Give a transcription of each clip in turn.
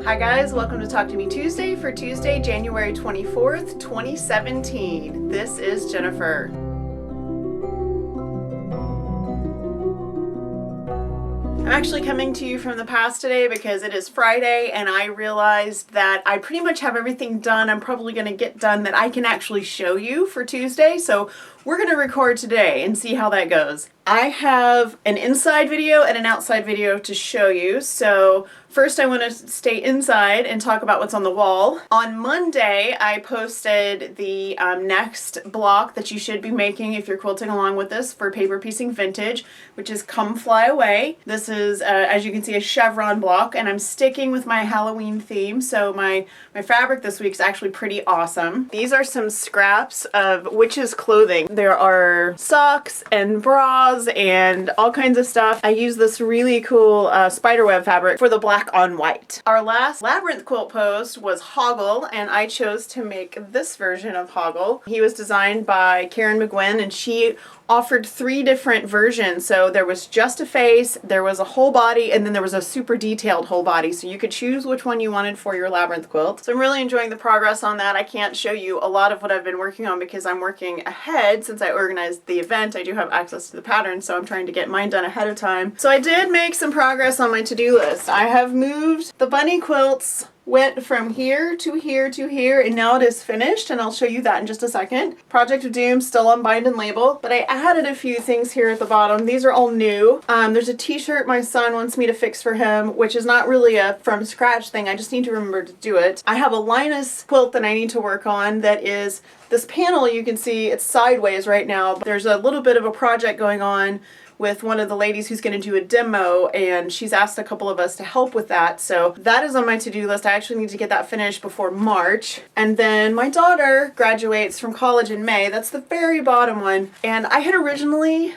Hi guys, welcome to Talk to Me Tuesday for Tuesday, January 24th, 2017. This is Jennifer. I'm actually coming to you from the past today because it is Friday and I realized that I pretty much have everything done I'm probably going to get done that I can actually show you for Tuesday. So we're going to record today and see how that goes. I have an inside video and an outside video to show you. So first I want to stay inside and talk about what's on the wall. On Monday, I posted the next block that you should be making if you're quilting along with this for Paper Piecing Vintage, which is Come Fly Away. This is, as you can see, a chevron block, and I'm sticking with my Halloween theme. So my fabric this week is actually pretty awesome. These are some scraps of witches' clothing. There are socks and bras and all kinds of stuff. I use this really cool spiderweb fabric for the black on white. Our last labyrinth quilt post was Hoggle, and I chose to make this version of Hoggle. He was designed by Karen McGuinn, and she offered 3 different versions. So there was just a face, there was a whole body, and then there was a super detailed whole body. So you could choose which one you wanted for your labyrinth quilt. So I'm really enjoying the progress on that. I can't show you a lot of what I've been working on because I'm working ahead since I organized the event. I do have access to the pattern, so I'm trying to get mine done ahead of time. So I did make some progress on my to-do list. I have moved the bunny quilts, went from here to here to here, and now it is finished, and I'll show you that in just a second. Project of Doom still on bind and label, but I added a few things here at the bottom. These are all new. There's a t-shirt my son wants me to fix for him, which is not really a from scratch thing. I just need to remember to do it. I have a Linus quilt that I need to work on that is this panel. You can see it's sideways right now. There's a little bit of a project going on with one of the ladies who's going to do a demo, and she's asked a couple of us to help with that. So that is on my to-do list. I actually need to get that finished before March. And then my daughter graduates from college in May. That's the very bottom one. And I had originally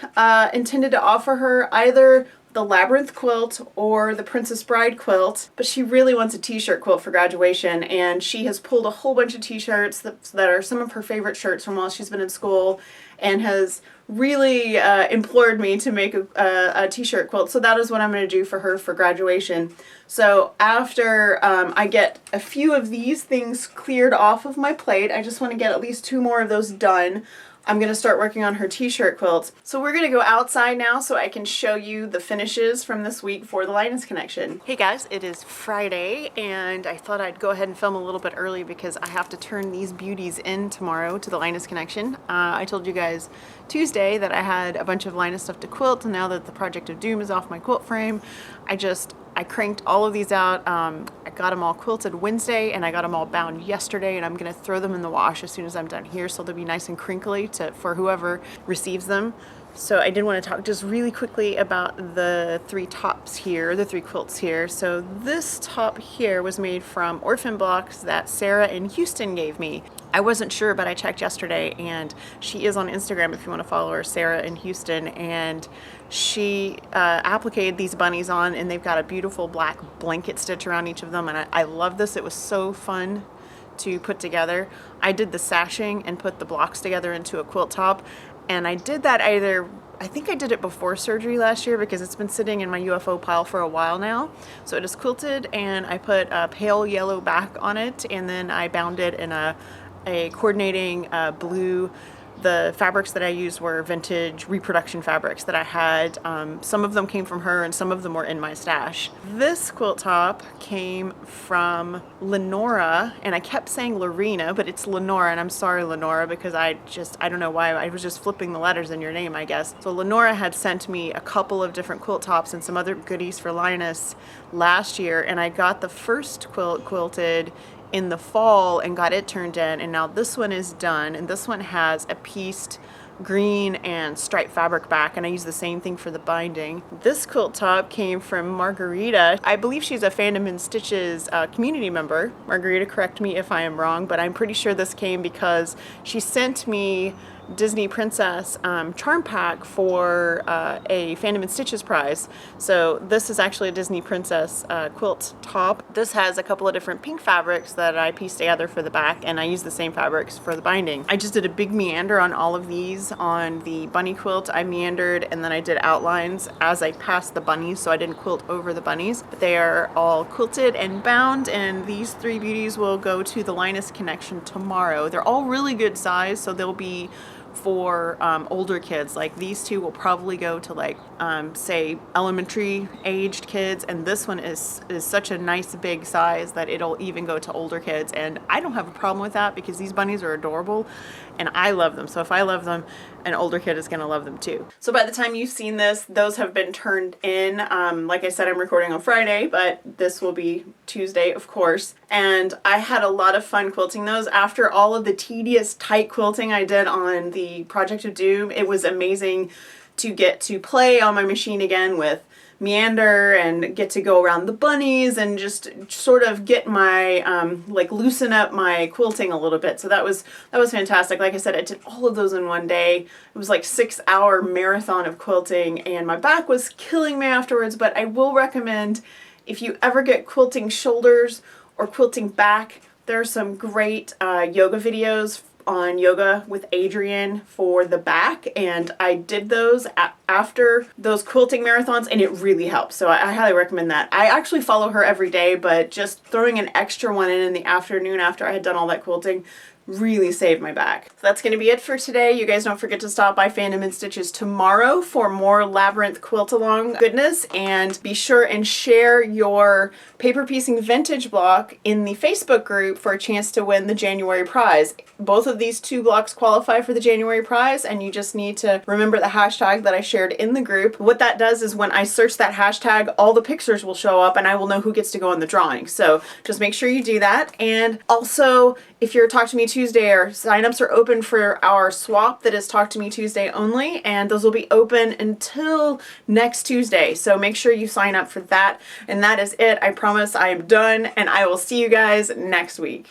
intended to offer her either the Labyrinth quilt or the Princess Bride quilt, but she really wants a t-shirt quilt for graduation, and she has pulled a whole bunch of t-shirts that are some of her favorite shirts from while she's been in school, and has really implored me to make a t-shirt quilt. So that is what I'm going to do for her for graduation. So after I get a few of these things cleared off of my plate, I just want to get at least 2 more of those done, I'm going to start working on her t-shirt quilts. So we're going to go outside now so I can show you the finishes from this week for the Linus Connection. Hey guys, it is Friday, and I thought I'd go ahead and film a little bit early because I have to turn these beauties in tomorrow to the Linus Connection. I told you guys Tuesday that I had a bunch of Linus stuff to quilt, and now that the Project of Doom is off my quilt frame, I cranked all of these out. I got them all quilted Wednesday, and I got them all bound yesterday, and I'm going to throw them in the wash as soon as I'm done here, so they'll be nice and crinkly for whoever receives them. So I did want to talk just really quickly about the 3 tops here, the 3 quilts here. So this top here was made from orphan blocks that Sarah in Houston gave me. I wasn't sure, but I checked yesterday, and she is on Instagram if you want to follow her, Sarah in Houston, and she appliqued these bunnies on, and they've got a beautiful black blanket stitch around each of them, and I love this. It was so fun to put together. I did the sashing and put the blocks together into a quilt top, and I did that I think I did it before surgery last year because it's been sitting in my UFO pile for a while now. So it is quilted, and I put a pale yellow back on it, and then I bound it in a coordinating blue. The fabrics that I used were vintage reproduction fabrics that I had. Some of them came from her, and some of them were in my stash. This quilt top came from Lenora, and I kept saying Lorena, but it's Lenora, and I'm sorry, Lenora, because I don't know why, I was just flipping the letters in your name, I guess. So Lenora had sent me a couple of different quilt tops and some other goodies for Linus last year, and I got the first quilt quilted in the fall and got it turned in, and now this one is done, and this one has a pieced green and striped fabric back, and I use the same thing for the binding. This quilt top came from Margarita. I believe she's a Fandom in Stitches community member. Margarita, correct me if I am wrong, but I'm pretty sure this came because she sent me Disney Princess charm pack for a Fandom and Stitches prize. So this is actually a Disney Princess quilt top. This has a couple of different pink fabrics that I pieced together for the back, and I use the same fabrics for the binding. I just did a big meander on all of these. On the bunny quilt, I meandered and then I did outlines as I passed the bunnies, so I didn't quilt over the bunnies. But they are all quilted and bound, and these three beauties will go to the Linus Connection tomorrow. They're all really good size, so they'll be for older kids. Like these two will probably go to like say elementary aged kids, and this one is such a nice big size that it'll even go to older kids, and I don't have a problem with that because these bunnies are adorable and I love them. So if I love them, an older kid is gonna love them too. So by the time you've seen this, those have been turned in. Like I said, I'm recording on Friday, but this will be Tuesday, of course. And I had a lot of fun quilting those. After all of the tedious tight quilting I did on the Project of Doom, it was amazing to get to play on my machine again with meander and get to go around the bunnies and just sort of get my like loosen up my quilting a little bit. So that was fantastic. Like I said, I did all of those in one day. It was like 6-hour marathon of quilting, and my back was killing me afterwards. But I will recommend, if you ever get quilting shoulders or quilting back, there are some great yoga videos on Yoga with Adrienne for the back, and I did those after those quilting marathons, and it really helps. So I highly recommend that. I actually follow her every day, but just throwing an extra one in the afternoon after I had done all that quilting really saved my back. So that's going to be it for today. You guys don't forget to stop by Fandom and Stitches tomorrow for more Labyrinth quilt along goodness, and be sure and share your paper piecing vintage block in the Facebook group for a chance to win the January prize. Both of these two blocks qualify for the January prize, and you just need to remember the hashtag that I shared in the group. What that does is when I search that hashtag, all the pictures will show up and I will know who gets to go in the drawing. So just make sure you do that. And also, if you're Talk to Me Tuesday, our signups are open for our swap that is Talk to Me Tuesday only, and those will be open until next Tuesday. So make sure you sign up for that. And that is it. I promise I am done, and I will see you guys next week.